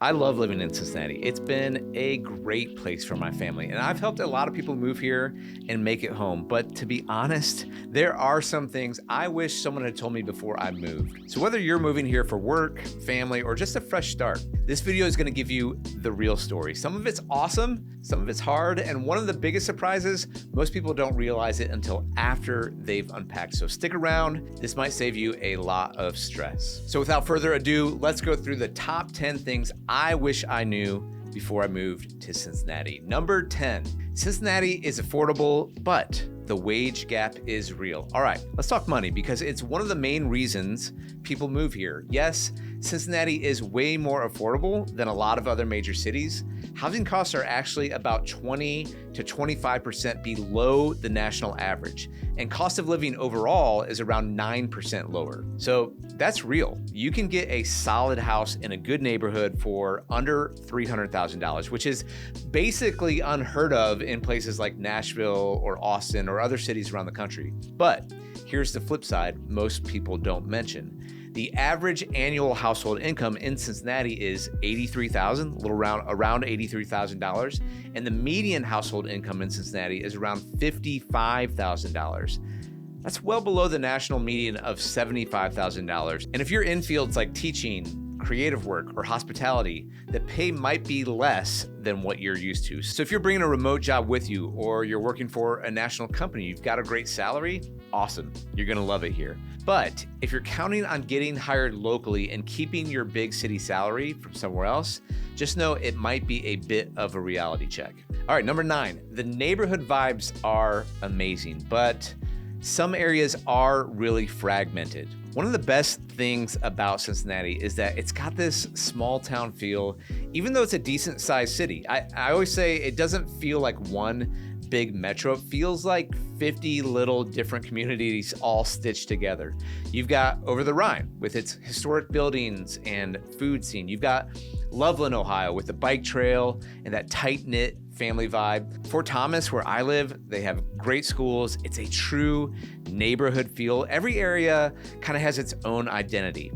I love living in Cincinnati. It's been a great place for my family, and I've helped a lot of people move here and make it home. But to be honest, there are some things I wish someone had told me before I moved. So whether you're moving here for work, family, or just a fresh start, this video is going to give you the real story. Some of it's awesome, some of it's hard, and one of the biggest surprises, most people don't realize it until after they've unpacked. So stick around. This might save you a lot of stress. So without further ado, let's go through the top 10 things I wish I knew before I moved to Cincinnati. Number 10, Cincinnati is affordable, but the wage gap is real. All right, let's talk money because it's one of the main reasons people move here. Yes, Cincinnati is way more affordable than a lot of other major cities. Housing costs are actually about 20 to 25% below the national average, and cost of living overall is around 9% lower. So that's real. You can get a solid house in a good neighborhood for under $300,000, which is basically unheard of in places like Nashville or Austin or other cities around the country. But here's the flip side most people don't mention. The average annual household income in Cincinnati is $83,000, a little around $83,000, and the median household income in Cincinnati is around $55,000. That's well below the national median of $75,000. And if you're in fields like teaching, creative work, or hospitality, the pay might be less than what you're used to. So if you're bringing a remote job with you, or you're working for a national company, you've got a great salary, awesome. You're gonna love it here. But if you're counting on getting hired locally and keeping your big city salary from somewhere else, just know it might be a bit of a reality check. All right, number 9, the neighborhood vibes are amazing, but some areas are really fragmented. One of the best things about Cincinnati is that it's got this small town feel, even though it's a decent sized city. I always say it doesn't feel like one big metro. It feels like 50 little different communities all stitched together. You've got over the Rhine with its historic buildings and food scene. You've got Loveland, Ohio with the bike trail and that tight-knit family vibe. Fort Thomas, where I live, they have great schools. It's a true neighborhood feel. Every area kind of has its own identity.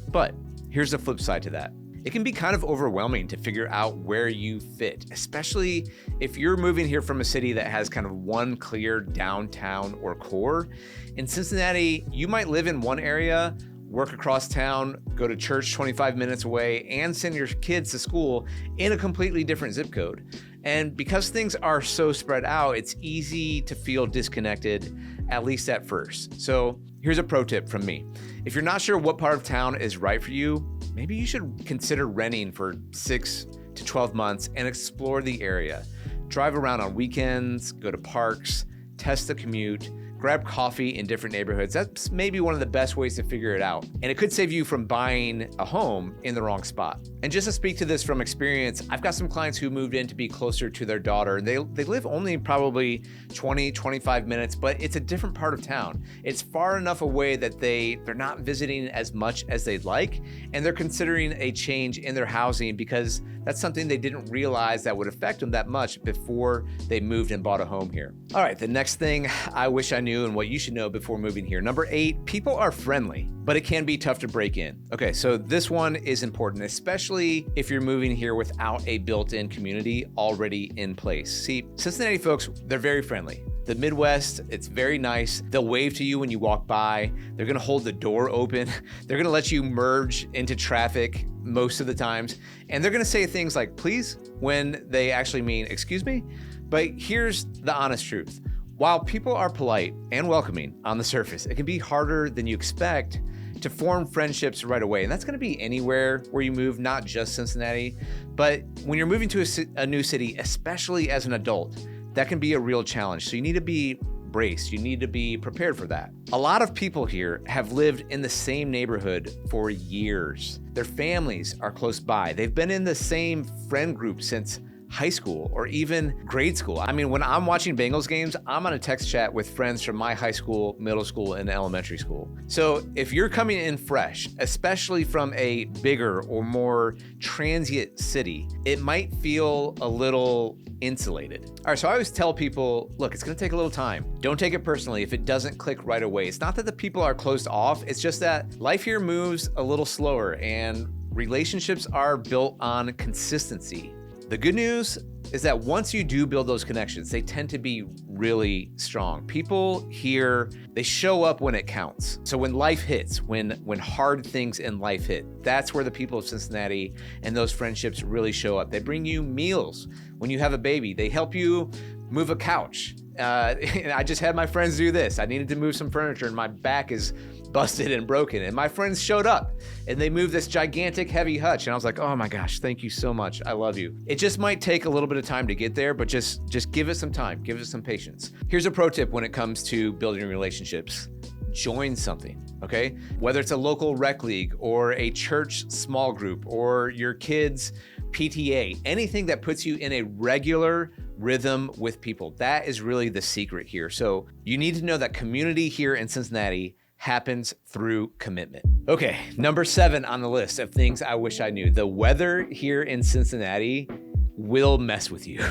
But here's the flip side to that. It can be kind of overwhelming to figure out where you fit, especially if you're moving here from a city that has kind of one clear downtown or core. In Cincinnati, you might live in one area, work across town, go to church 25 minutes away, and send your kids to school in a completely different zip code. And because things are so spread out, it's easy to feel disconnected, at least at first. So here's a pro tip from me. If you're not sure what part of town is right for you, maybe you should consider renting for 6 to 12 months and explore the area. Drive around on weekends, go to parks, test the commute, grab coffee in different neighborhoods. That's maybe one of the best ways to figure it out. And it could save you from buying a home in the wrong spot. And just to speak to this from experience, I've got some clients who moved in to be closer to their daughter. They live only probably 20, 25 minutes, but it's a different part of town. It's far enough away that they're not visiting as much as they'd like, and they're considering a change in their housing because that's something they didn't realize that would affect them that much before they moved and bought a home here. All right, the next thing I wish I knew and what you should know before moving here. Number 8, people are friendly, but it can be tough to break in. Okay, so this one is important, especially if you're moving here without a built-in community already in place. See, Cincinnati folks, they're very friendly. The Midwest, it's very nice. They'll wave to you when you walk by. They're gonna hold the door open. They're gonna let you merge into traffic most of the times. And they're gonna say things like, please, when they actually mean, excuse me. But here's the honest truth. While people are polite and welcoming on the surface, it can be harder than you expect to form friendships right away. And that's gonna be anywhere where you move, not just Cincinnati. But when you're moving to a new city, especially as an adult, that can be a real challenge. So you need to be braced. You need to be prepared for that. A lot of people here have lived in the same neighborhood for years. Their families are close by. They've been in the same friend group since high school or even grade school. I mean, when I'm watching Bengals games, I'm on a text chat with friends from my high school, middle school, and elementary school. So if you're coming in fresh, especially from a bigger or more transient city, it might feel a little insulated. All right, so I always tell people, look, it's gonna take a little time. Don't take it personally if it doesn't click right away. It's not that the people are closed off, it's just that life here moves a little slower, and relationships are built on consistency. The good news is that once you do build those connections, they tend to be really strong. People here, they show up when it counts. So when life hits, when hard things in life hit, that's where the people of Cincinnati and those friendships really show up. They bring you meals when you have a baby. They help you move a couch. And I just had my friends do this. I needed to move some furniture and my back is busted and broken. And my friends showed up and they moved this gigantic heavy hutch. And I was like, oh my gosh, thank you so much. I love you. It just might take a little bit of time to get there, but just give it some time, give it some patience. Here's a pro tip when it comes to building relationships. Join something, okay? Whether it's a local rec league or a church small group or your kids' PTA, anything that puts you in a regular rhythm with people. That is really the secret here. So you need to know that community here in Cincinnati happens through commitment. Okay, number 7 on the list of things I wish I knew. The weather here in Cincinnati will mess with you,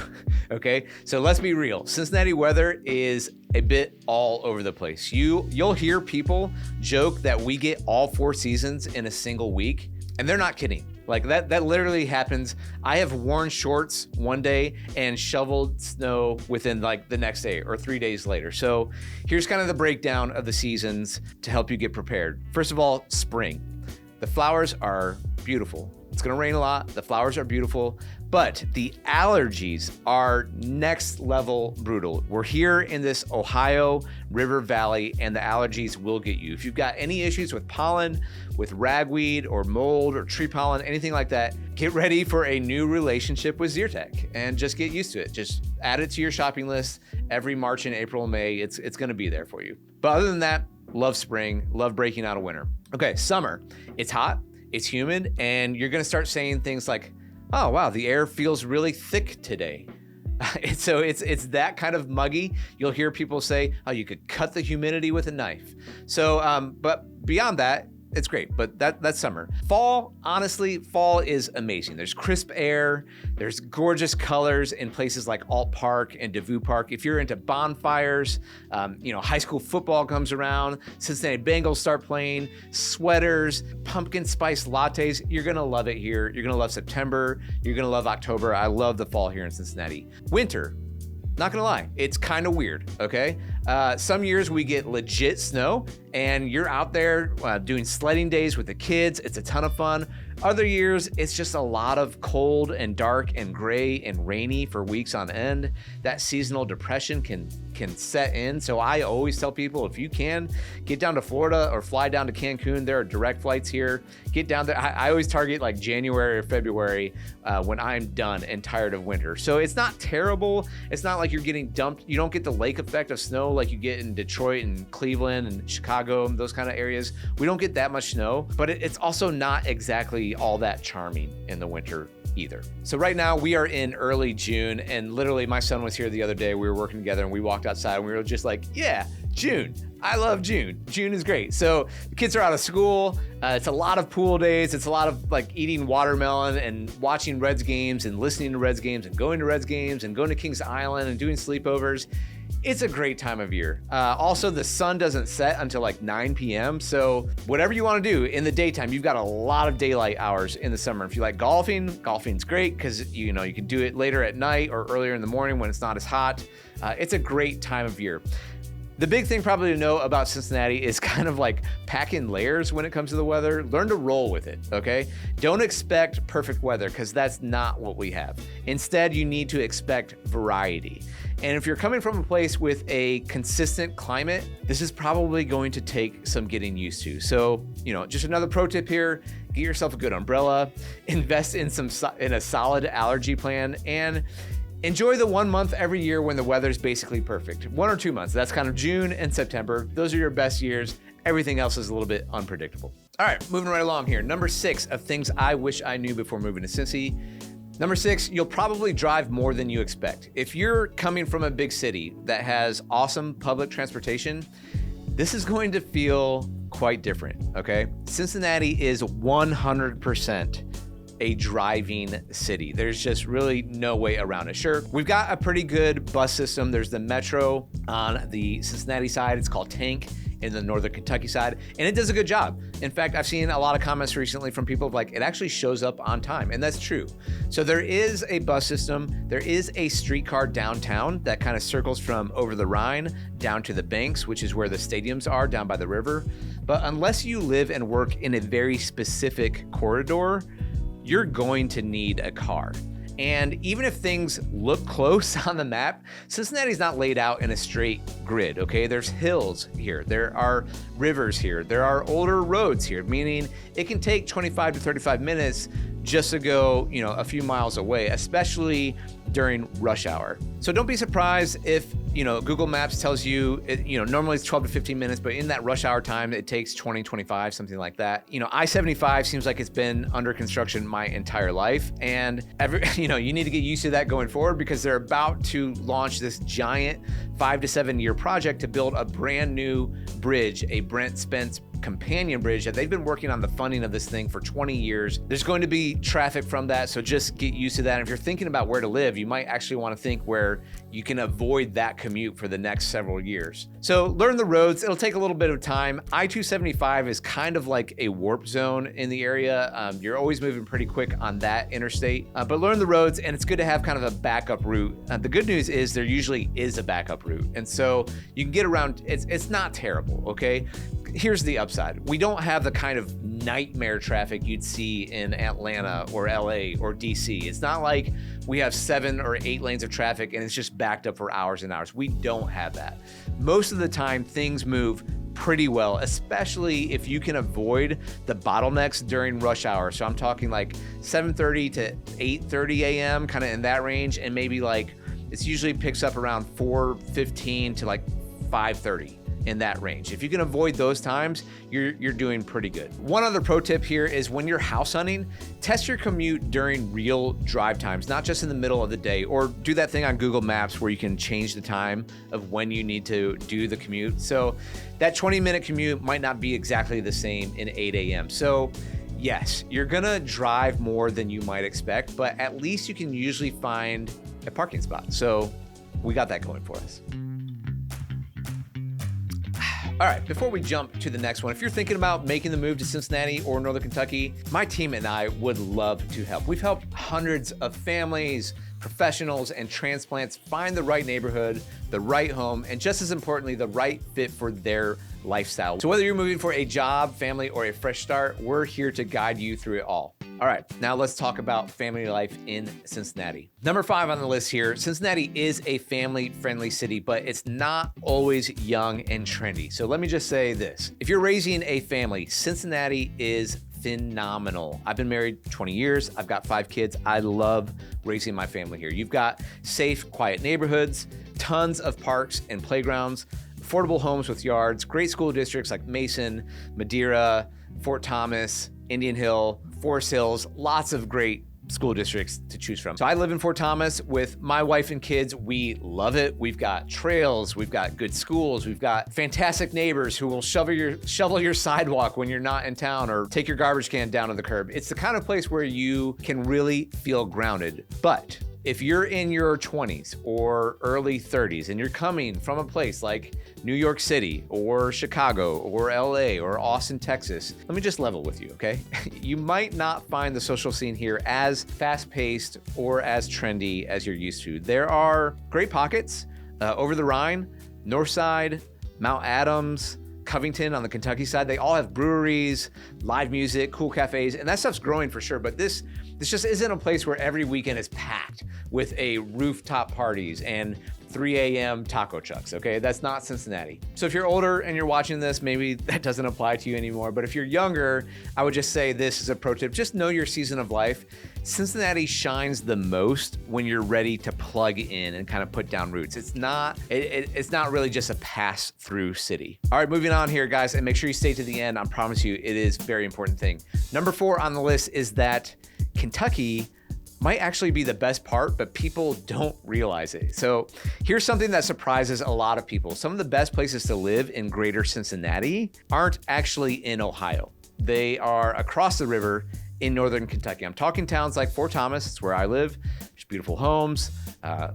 okay? So let's be real. Cincinnati weather is a bit all over the place. You'll hear people joke that we get all 4 seasons in a single week, and they're not kidding. Like that literally happens. I have worn shorts one day and shoveled snow within like the next day or 3 days later. So here's kind of the breakdown of the seasons to help you get prepared. First of all, spring. The flowers are beautiful. It's gonna rain a lot. The flowers are beautiful, but the allergies are next level brutal. We're here in this Ohio River Valley and the allergies will get you. If you've got any issues with pollen, with ragweed or mold or tree pollen, anything like that, get ready for a new relationship with Zyrtec and just get used to it. Just add it to your shopping list every March and April and May. It's gonna be there for you. But other than that, love spring, love breaking out of winter. Okay, summer. It's hot, it's humid, and you're gonna start saying things like, oh wow, the air feels really thick today. So it's that kind of muggy. You'll hear people say, oh, you could cut the humidity with a knife. So, but beyond that, it's great, but that's summer. Fall, honestly, fall is amazing. There's crisp air, there's gorgeous colors in places like Alt Park and Devou Park. If you're into bonfires, high school football comes around, Cincinnati Bengals start playing, sweaters, pumpkin spice lattes, you're gonna love it here. You're gonna love September, you're gonna love October. I love the fall here in Cincinnati. Winter, not gonna lie, it's kind of weird, okay? Some years we get legit snow and you're out there doing sledding days with the kids. It's a ton of fun. Other years, it's just a lot of cold and dark and gray and rainy for weeks on end. That seasonal depression can set in. So I always tell people, if you can, get down to Florida or fly down to Cancun. There are direct flights here. Get down there. I always target like January or February when I'm done and tired of winter. So it's not terrible. It's not like you're getting dumped. You don't get the lake effect of snow like you get in Detroit and Cleveland and Chicago and those kind of areas. We don't get that much snow, but it's also not exactly all that charming in the winter either. So right now we are in early June, and literally my son was here the other day. We were working together and we walked outside and we were just like, yeah, June. I love June. June is great. So the kids are out of school. It's a lot of pool days. It's a lot of like eating watermelon and watching Reds games and listening to Reds games and going to Reds games and going to Kings Island and doing sleepovers. It's a great time of year. Also, the sun doesn't set until like 9 p.m. So whatever you want to do in the daytime, you've got a lot of daylight hours in the summer. If you like golfing, golfing's great because you can do it later at night or earlier in the morning when it's not as hot. It's a great time of year. The big thing probably to know about Cincinnati is kind of like pack in layers when it comes to the weather. Learn to roll with it, okay? Don't expect perfect weather because that's not what we have. Instead, you need to expect variety. And if you're coming from a place with a consistent climate, this is probably going to take some getting used to. So, just another pro tip here, get yourself a good umbrella, invest in a solid allergy plan, and enjoy the 1 month every year when the weather's basically perfect. 1 or 2 months. That's kind of June and September. Those are your best years. Everything else is a little bit unpredictable. All right, moving right along here. Number 6 of things I wish I knew before moving to Cincy. Number 6, you'll probably drive more than you expect. If you're coming from a big city that has awesome public transportation, this is going to feel quite different, okay? Cincinnati is 100% a driving city. There's just really no way around it. Sure, we've got a pretty good bus system. There's the Metro on the Cincinnati side. It's called Tank in the Northern Kentucky side, and it does a good job. In fact, I've seen a lot of comments recently from people like, it actually shows up on time, and that's true. So there is a bus system. There is a streetcar downtown that kind of circles from over the Rhine down to the Banks, which is where the stadiums are down by the river. But unless you live and work in a very specific corridor, you're going to need a car. And even if things look close on the map, Cincinnati's not laid out in a straight grid, okay? There's hills here, there are rivers here, there are older roads here, meaning it can take 25 to 35 minutes just to go, a few miles away, especially during rush hour. So don't be surprised if, Google Maps tells you, normally it's 12 to 15 minutes, but in that rush hour time, it takes 20, 25, something like that. I-75 seems like it's been under construction my entire life. And you need to get used to that going forward, because they're about to launch this giant 5 to 7 year project to build a brand new bridge, a Brent Spence companion bridge that they've been working on the funding of this thing for 20 years. There's going to be traffic from that, so just get used to that. And if you're thinking about where to live, you might actually want to think where you can avoid that commute for the next several years. So learn the roads. It'll take a little bit of time. I-275 is kind of like a warp zone in the area. You're always moving pretty quick on that interstate, but learn the roads, and it's good to have kind of a backup route. The good news is there usually is a backup route, and so you can get around. It's not terrible, okay? Here's the upside. We don't have the kind of nightmare traffic you'd see in Atlanta or LA or DC. It's not like we have 7 or 8 lanes of traffic and it's just backed up for hours and hours. We don't have that. Most of the time, things move pretty well, especially if you can avoid the bottlenecks during rush hour. So I'm talking like 7:30 to 8:30 a.m., kind of in that range, and maybe like it's usually picks up around 4:15 to like 5:30. In that range. If you can avoid those times, you're doing pretty good. One other pro tip here is when you're house hunting, test your commute during real drive times, not just in the middle of the day, or do that thing on Google Maps where you can change the time of when you need to do the commute. So that 20-minute commute might not be exactly the same in 8 a.m. So yes, you're gonna drive more than you might expect, but at least you can usually find a parking spot. So we got that going for us. All right, before we jump to the next one, if you're thinking about making the move to Cincinnati or Northern Kentucky, my team and I would love to help. We've helped hundreds of families, professionals, and transplants find the right neighborhood, the right home, and just as importantly, the right fit for their lifestyle. So whether you're moving for a job, family, or a fresh start, we're here to guide you through it all. All right, now let's talk about family life in Cincinnati. Number 5 on the list here, Cincinnati is a family-friendly city, but it's not always young and trendy. So let me just say this. If you're raising a family, Cincinnati is phenomenal. I've been married 20 years. I've got 5 kids. I love raising my family here. You've got safe, quiet neighborhoods, tons of parks and playgrounds, affordable homes with yards, great school districts like Mason, Madeira, Fort Thomas, Indian Hill, Forest Hills, lots of great school districts to choose from. So I live in Fort Thomas with my wife and kids. We love it. We've got trails, we've got good schools, we've got fantastic neighbors who will shovel your sidewalk when you're not in town or take your garbage can down to the curb. It's the kind of place where you can really feel grounded. But if you're in your 20s or early 30s and you're coming from a place like New York City or Chicago or LA or Austin, Texas, let me just level with you, okay? You might not find the social scene here as fast-paced or as trendy as you're used to. There are great pockets over the Rhine, North Side, Mount Adams, Covington on the Kentucky side. They all have breweries, live music, cool cafes, and that stuff's growing for sure. But this just isn't a place where every weekend is packed with a rooftop parties and 3 a.m. taco trucks, okay? That's not Cincinnati. So if you're older and you're watching this, maybe that doesn't apply to you anymore. But if you're younger, I would just say this is a pro tip. Just know your season of life. Cincinnati shines the most when you're ready to plug in and kind of put down roots. It's not really just a pass-through city. All right, moving on here, guys, and make sure you stay to the end. I promise you, it is a very important thing. Number 4 on the list is that Kentucky might actually be the best part, but people don't realize it. So here's something that surprises a lot of people. Some of the best places to live in greater Cincinnati aren't actually in Ohio. They are across the river in Northern Kentucky. I'm talking towns like Fort Thomas, it's where I live. There's beautiful homes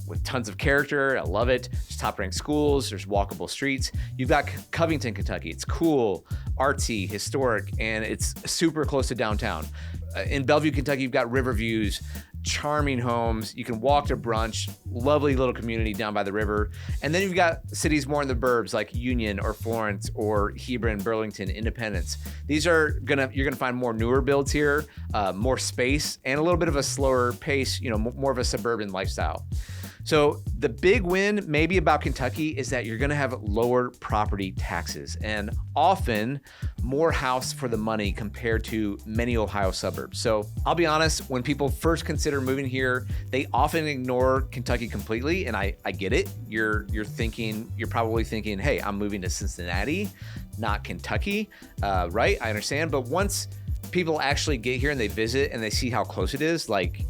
with tons of character. I love it. There's top-ranked schools. There's walkable streets. You've got Covington, Kentucky. It's cool, artsy, historic, and it's super close to downtown. In Bellevue, Kentucky, you've got river views, charming homes. You can walk to brunch, lovely little community down by the river. And then you've got cities more in the burbs like Union or Florence or Hebron, Burlington, Independence. You're gonna find more newer builds here, more space, and a little bit of a slower pace, more of a suburban lifestyle. So the big win maybe about Kentucky is that you're gonna have lower property taxes and often more house for the money compared to many Ohio suburbs. So I'll be honest, when people first consider moving here, they often ignore Kentucky completely, and I get it. You're probably thinking, hey, I'm moving to Cincinnati, not Kentucky, right? I understand, but once people actually get here and they visit and they see how close it is, like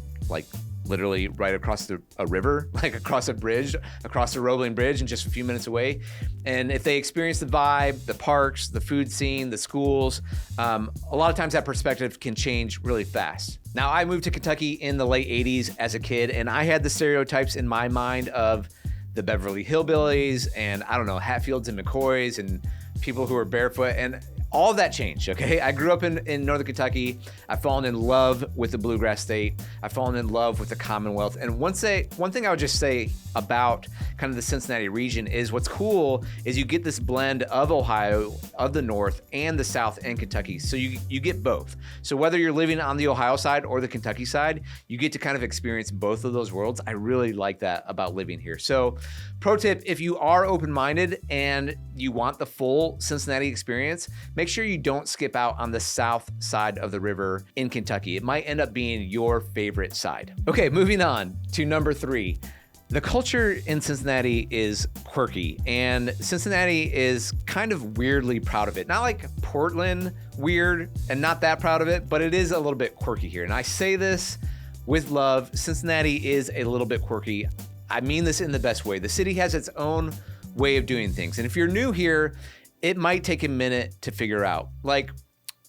literally right across a river, like across a bridge, across the Roebling Bridge and just a few minutes away. And if they experience the vibe, the parks, the food scene, the schools, a lot of times that perspective can change really fast. Now, I moved to Kentucky in the late 80s as a kid, and I had the stereotypes in my mind of the Beverly Hillbillies and Hatfields and McCoys and people who are barefoot, and all of that changed, okay? I grew up in Northern Kentucky. I've fallen in love with the Bluegrass State. I've fallen in love with the Commonwealth. And one thing I would just say about kind of the Cincinnati region is what's cool is you get this blend of Ohio, of the North, and the South and Kentucky. So you get both. So whether you're living on the Ohio side or the Kentucky side, you get to kind of experience both of those worlds. I really like that about living here. So pro tip, if you are open-minded and you want the full Cincinnati experience, make sure you don't skip out on the south side of the river in Kentucky. It might end up being your favorite side. Okay, moving on to number 3. The culture in Cincinnati is quirky, and Cincinnati is kind of weirdly proud of it. Not like Portland weird and not that proud of it, but it is a little bit quirky here. And I say this with love. Cincinnati is a little bit quirky. I mean this in the best way. The city has its own way of doing things. And if you're new here, it might take a minute to figure out. Like,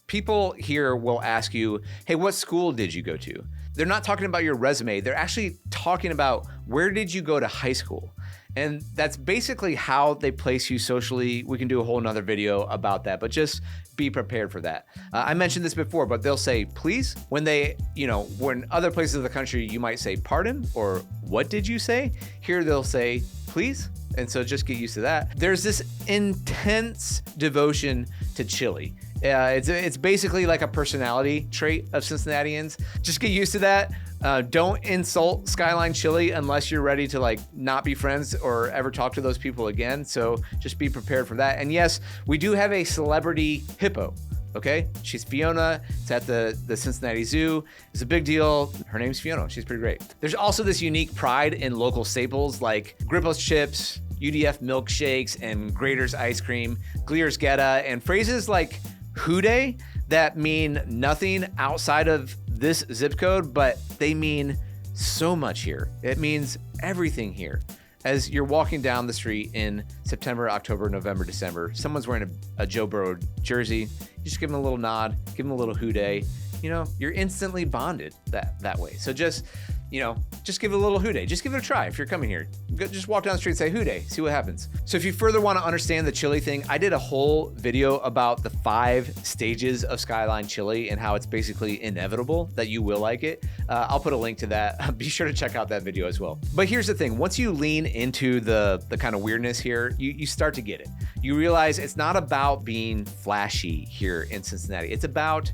people here will ask you, hey, what school did you go to? They're not talking about your resume. They're actually talking about where did you go to high school? And that's basically how they place you socially. We can do a whole nother video about that, but just be prepared for that. I mentioned this before, but they'll say, please, when other places of the country, you might say, pardon, or what did you say? Here they'll say, please. And so just get used to that. There's this intense devotion to chili. It's basically like a personality trait of Cincinnatians. Just get used to that. Don't insult Skyline Chili unless you're ready to not be friends or ever talk to those people again. So just be prepared for that. And yes, we do have a celebrity hippo. Okay, she's Fiona. It's at the Cincinnati Zoo. It's a big deal. Her name's Fiona. She's pretty great. There's also this unique pride in local staples like Grippo's chips, UDF milkshakes, and Grater's ice cream, Gleer's Geta, and phrases like hooday that mean nothing outside of this zip code, but they mean so much here. It means everything here. As you're walking down the street in September, October, November, December, someone's wearing a Joe Burrow jersey, you just give them a little nod, give them a little hooday. You're instantly bonded that way. So just give it a little hooday. Just give it a try if you're coming here. Just walk down the street and say hooday, see what happens. So if you further want to understand the chili thing, I did a whole video about the 5 stages of Skyline Chili and how it's basically inevitable that you will like it. I'll put a link to that. Be sure to check out that video as well. But here's the thing. Once you lean into the kind of weirdness here, you start to get it. You realize it's not about being flashy here in Cincinnati. It's about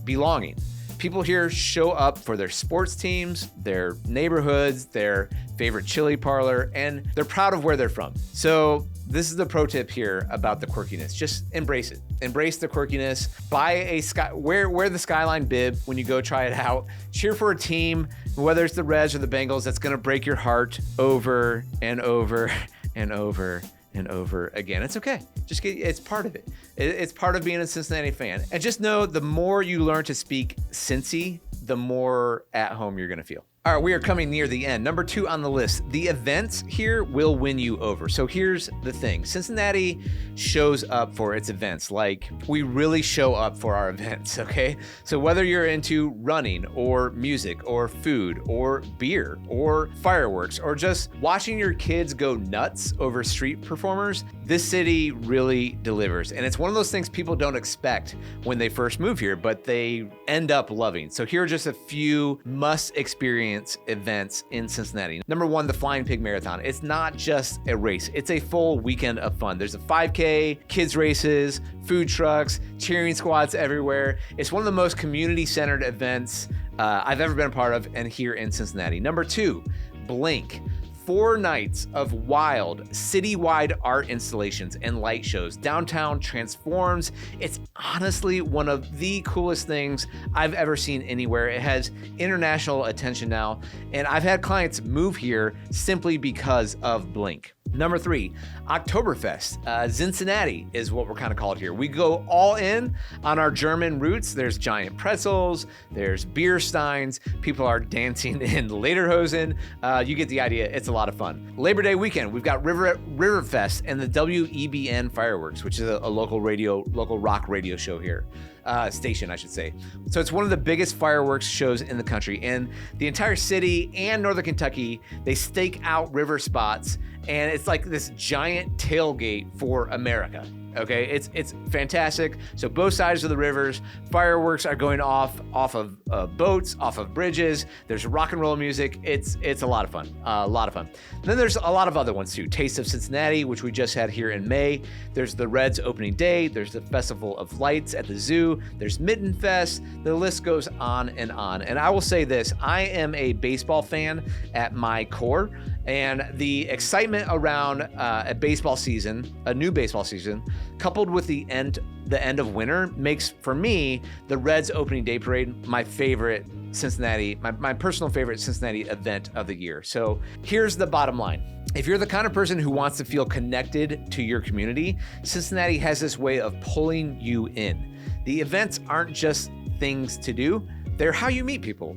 belonging. People here show up for their sports teams, their neighborhoods, their favorite chili parlor, and they're proud of where they're from. So this is the pro tip here about the quirkiness. Just embrace it. Embrace the quirkiness. Wear the Skyline bib when you go try it out. Cheer for a team, whether it's the Reds or the Bengals, that's gonna break your heart over and over and over and over again. It's okay. It's part of it. It's part of being a Cincinnati fan. And just know the more you learn to speak Cincy, the more at home you're gonna feel. All right, we are coming near the end. Number 2 on the list, the events here will win you over. So here's the thing. Cincinnati shows up for its events. Like, we really show up for our events, okay? So whether you're into running or music or food or beer or fireworks or just watching your kids go nuts over street performers, this city really delivers. And it's one of those things people don't expect when they first move here, but they end up loving. So here are just a few must experience events in Cincinnati. Number 1, the Flying Pig Marathon. It's not just a race, it's a full weekend of fun. There's a 5K, kids races, food trucks, cheering squads everywhere. It's one of the most community-centered events I've ever been a part of, and here in Cincinnati. Number 2, Blink. 4 nights of wild citywide art installations and light shows. Downtown transforms. It's honestly one of the coolest things I've ever seen anywhere. It has international attention now, and I've had clients move here simply because of Blink. Number 3, Oktoberfest. Cincinnati is what we're kind of called here. We go all in on our German roots. There's giant pretzels, there's beer steins, people are dancing in lederhosen. You get the idea, it's a lot of fun. Labor Day weekend, we've got Riverfest and the WEBN fireworks, which is a local rock radio show here. Station, I should say. So it's one of the biggest fireworks shows in the country, and the entire city and Northern Kentucky, they stake out river spots, and it's like this giant tailgate for America. Okay, it's fantastic. So both sides of the rivers, fireworks are going off of boats, off of bridges. There's rock and roll music. It's a lot of fun, Then there's a lot of other ones too. Taste of Cincinnati, which we just had here in May. There's the Reds opening day. There's the Festival of Lights at the zoo. There's Mitten Fest. The list goes on. And I will say this, I am a baseball fan at my core. And the excitement around a new baseball season, coupled with the end of winter, makes, for me, the Reds opening day parade my favorite Cincinnati, my personal favorite Cincinnati event of the year. So here's the bottom line. If you're the kind of person who wants to feel connected to your community, Cincinnati has this way of pulling you in. The events aren't just things to do. They're how you meet people.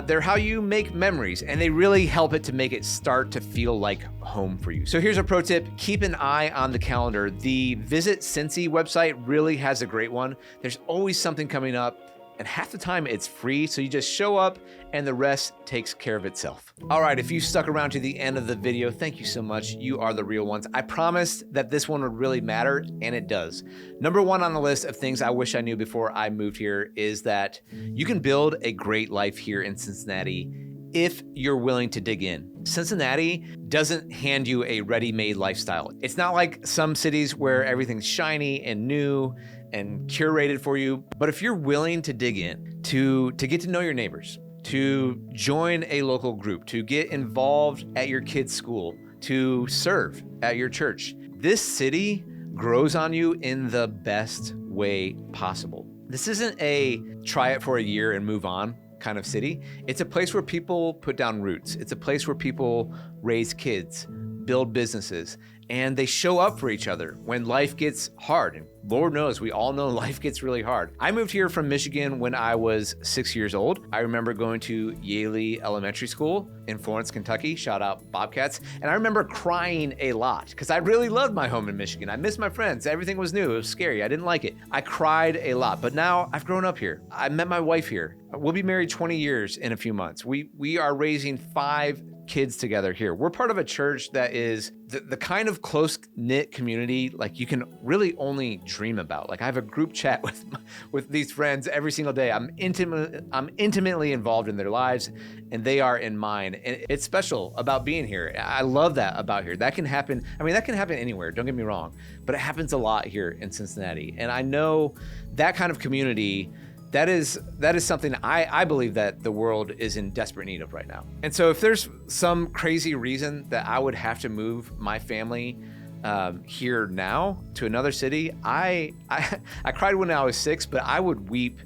They're how you make memories, and they really help it to make it start to feel like home for you. So here's a pro tip. Keep an eye on the calendar. The Visit Cincy website really has a great one. There's always something coming up, and half the time it's free, so you just show up and the rest takes care of itself. All right, if you stuck around to the end of the video, thank you so much. You are the real ones. I promised that this one would really matter, and it does. Number 1 on the list of things I wish I knew before I moved here is that you can build a great life here in Cincinnati if you're willing to dig in. Cincinnati doesn't hand you a ready-made lifestyle. It's not like some cities where everything's shiny and new and curated for you. But if you're willing to dig in, to get to know your neighbors, to join a local group, to get involved at your kid's school, to serve at your church, this city grows on you in the best way possible. This isn't a try it for a year and move on kind of city. It's a place where people put down roots. It's a place where people raise kids, build businesses, and they show up for each other when life gets hard. And Lord knows, we all know life gets really hard. I moved here from Michigan when I was 6 years old. I remember going to Yale Elementary School in Florence, Kentucky. Shout out Bobcats. And I remember crying a lot because I really loved my home in Michigan. I missed my friends. Everything was new. It was scary. I didn't like it. I cried a lot, but now I've grown up here. I met my wife here. We'll be married 20 years in a few months. We are raising 5 kids together here. We're part of a church that is the kind of close-knit community like you can really only dream about. Like I have a group chat with these friends every single day. I'm intimately involved in their lives, and they are in mine. And it's special about being here. I love that about here. That can happen. I mean, that can happen anywhere. Don't get me wrong, but it happens a lot here in Cincinnati. And I know that kind of community. That is something I believe that the world is in desperate need of right now. And so if there's some crazy reason that I would have to move my family here now to another city, I cried when I was 6, but I would weep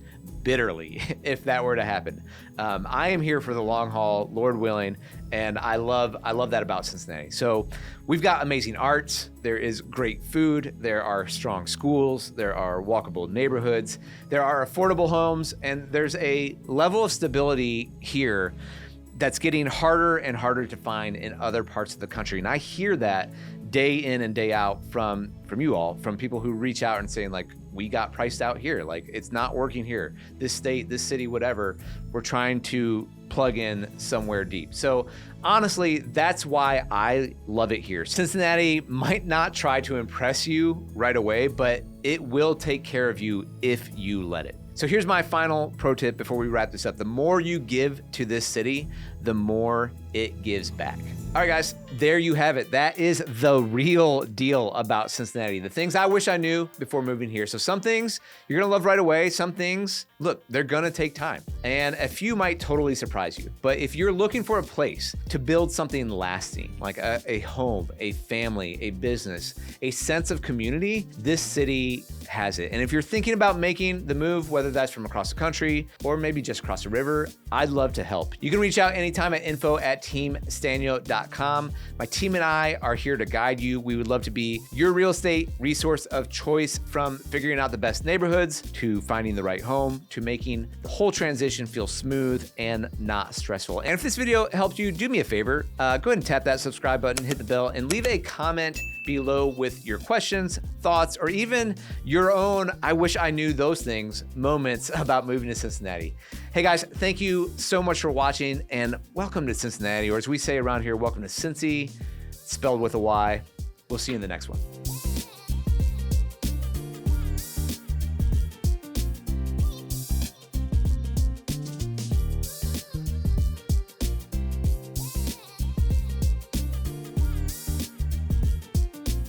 bitterly if that were to happen. I am here for the long haul, Lord willing, and I love that about Cincinnati. So we've got amazing arts, there is great food, there are strong schools, there are walkable neighborhoods, there are affordable homes, and there's a level of stability here that's getting harder and harder to find in other parts of the country. And I hear that day in and day out from you all, from people who reach out and saying like, we got priced out here. Like, it's not working here. This state, this city, whatever, we're trying to plug in somewhere deep. So honestly, that's why I love it here. Cincinnati might not try to impress you right away, but it will take care of you if you let it. So here's my final pro tip before we wrap this up. The more you give to this city, the more it gives back. All right, guys, there you have it. That is the real deal about Cincinnati. The things I wish I knew before moving here. So some things you're gonna love right away. Some things, look, they're gonna take time. And a few might totally surprise you. But if you're looking for a place to build something lasting, like a home, a family, a business, a sense of community, this city has it. And if you're thinking about making the move, whether that's from across the country or maybe just across the river, I'd love to help. You can reach out anytime at info@teamsztanyo.com. My team and I are here to guide you. We would love to be your real estate resource of choice, from figuring out the best neighborhoods to finding the right home to making the whole transition feel smooth and not stressful. And if this video helped you, do me a favor, go ahead and tap that subscribe button, hit the bell, and leave a comment below with your questions, thoughts, or even your own I wish I knew those things moments about moving to Cincinnati. Hey guys, thank you so much for watching, and welcome to Cincinnati, or as we say around here, welcome to Cincy, spelled with a Y. We'll see you in the next one.